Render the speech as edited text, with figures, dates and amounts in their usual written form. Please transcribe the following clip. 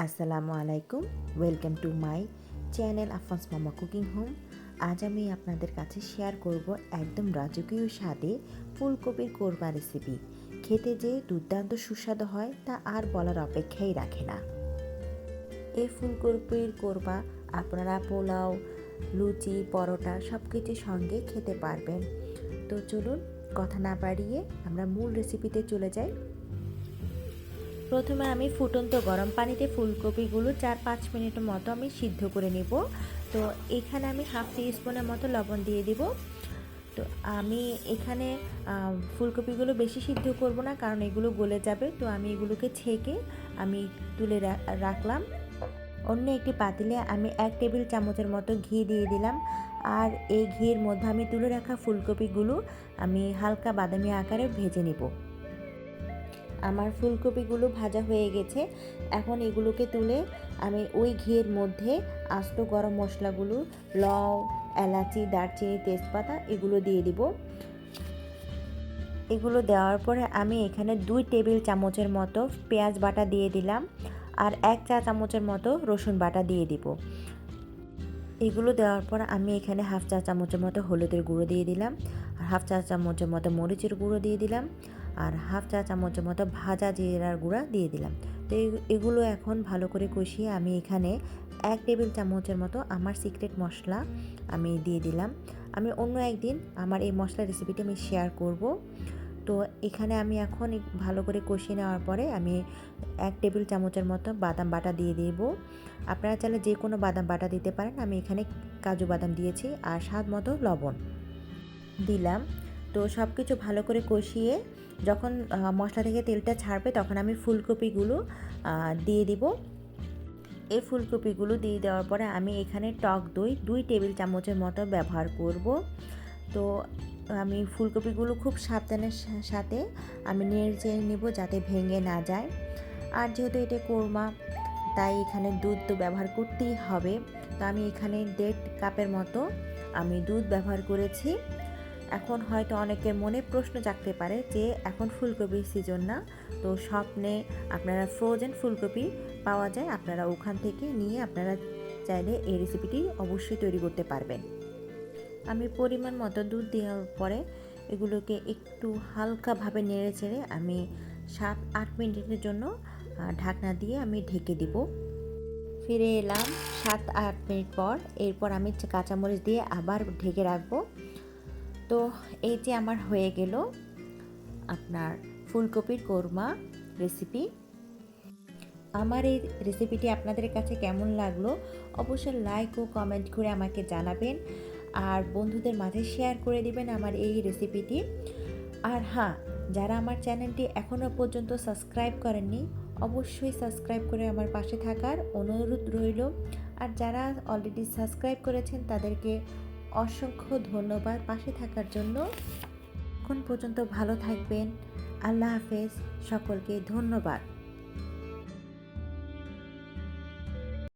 আসসালামু আলাইকুম, welcome to my channel আফান্স মামা কুকিং হোম। আজ আমি আপনাদের কাছে শেয়ার করব একদম রাজকীয় স্বাদে ফুলকপির কোরমা রেসিপি। খেতে যে দুর্দান্ত সুস্বাদু হয় তা আর বলার অপেক্ষাই রাখে না। এই ফুলকপির কোরমা আপনারা পোলাও, লুচি, পরোটা সব কিছুর সঙ্গে খেতে পারবেন। তো চলুন কথা না বাড়িয়ে আমরা মূল রেসিপিতে চলে যাই। প্রথমে আমি ফুটন্ত গরম পানিতে ফুলকপিগুলো 4-5 মিনিটের মতো আমি সিদ্ধ করে নেব। তো এখানে আমি হাফ টি স্পুনের মতো লবণ দিয়ে দিব। তো আমি এখানে ফুলকপিগুলো বেশি সিদ্ধ করব না, কারণ এগুলো গলে যাবে। তো আমি এগুলোকে ছেঁকে আমি তুলে রাখলাম। অন্য একটি পাতিলে আমি 1 টেবিল চামচের মতো ঘি দিয়ে দিলাম। আর এই ঘির মধ্যে আমি তুলে রাখা ফুলকপিগুলো আমি হালকা বাদামি আকারে ভেজে নেব। আমার ফুলকপিগুলো ভাজা হয়ে গেছে। এখন এগুলোকে তুলে আমি ওই ঘিয়ের মধ্যে আস্ত গরম মশলাগুলো, লং, এলাচি, দারচিনি, তেজপাতা এগুলো দিয়ে দিব। এগুলো দেওয়ার পরে আমি এখানে 2 টেবিল চামচের মতো পেঁয়াজ বাটা দিয়ে দিলাম আর 1 চা চামচের মতো রসুন বাটা দিয়ে দিব। এগুলো দেওয়ার পর আমি এখানে হাফ চা চামচের মতো হলুদের গুঁড়ো দিয়ে দিলাম আর হাফ চা চামচের মতো মরিচের গুঁড়ো দিয়ে দিলাম আর হাফ চা চামচের মতো ভাজা জিরার গুঁড়া দিয়ে দিলাম। তো এগুলো এখন ভালো করে কষিয়ে আমি এখানে 1 টেবিল চামচের মতো আমার সিক্রেট মশলা আমি দিয়ে দিলাম। আমি অন্য একদিন আমার এই মশলা রেসিপিটি আমি শেয়ার করব। তো এখানে আমি এখন ভালো করে কষিয়ে নেওয়ার পরে আমি 1 টেবিল চামচের মতো বাদাম বাটা দিয়ে দেব। আপনারা চাইলে যে কোনো বাদাম বাটা দিতে পারেন। আমি এখানে কাজু বাদাম দিয়েছি আর স্বাদ মতো লবণ দিলাম। তো সব কিছু ভালো করে কষিয়ে যখন মশলা থেকে তেলটা ছাড়বে তখন আমি ফুলকপিগুলো দিয়ে দিব। এই ফুলকপিগুলো দিয়ে দেওয়ার পরে আমি এখানে টক দই 2 টেবিল চামচের মতো ব্যবহার করব। তো আমি ফুলকপিগুলো খুব সাবধানের সাথে আমি নেড়ে নেব যাতে ভেঙে না যায়। আর যেহেতু এটা কোরমা, তাই এখানে দুধ তো ব্যবহার করতেই হবে। তো আমি এখানে 1.5 কাপের মতো আমি দুধ ব্যবহার করেছি। এখন হয়তো অনেকের মনে প্রশ্ন জাগতে পারে যে এখন ফুলকপির সিজন না, তো স্বপ্নে আপনারা ফ্রোজেন ফুলকপি পাওয়া যায়, আপনারা ওখান থেকে নিয়ে আপনারা চাইলে এই রেসিপিটি অবশ্যই তৈরি করতে পারবেন। আমি পরিমাণ মতো দুধ দেওয়ার পরে এগুলোকে একটু হালকাভাবে নেড়ে চেড়ে আমি 7-8 মিনিটের জন্য ঢাকনা দিয়ে আমি ঢেকে দিব। ফিরে এলাম 7-8 মিনিট পর। এরপর আমি কাঁচামরিচ দিয়ে আবার ঢেকে রাখবো। তো এই যে আমার হয়ে গেল আপনার ফুলকপির কোরমা রেসিপি। আমার এই রেসিপিটি আপনাদের কাছে কেমন লাগলো অবশ্যই লাইক ও কমেন্ট করে আমাকে জানাবেন আর বন্ধুদের মাঝে শেয়ার করে দিবেন আমার এই রেসিপিটি। আর হ্যাঁ, যারা আমার চ্যানেলটি এখনও পর্যন্ত সাবস্ক্রাইব করেননি অবশ্যই সাবস্ক্রাইব করে আমার পাশে থাকার অনুরোধ রইল। আর যারা অলরেডি সাবস্ক্রাইব করেছেন তাদেরকে অসংখ্য ধন্যবাদ পাশে থাকার জন্য। এখন পর্যন্ত ভালো থাকবেন। আল্লাহ হাফেজ, সকলকে ধন্যবাদ।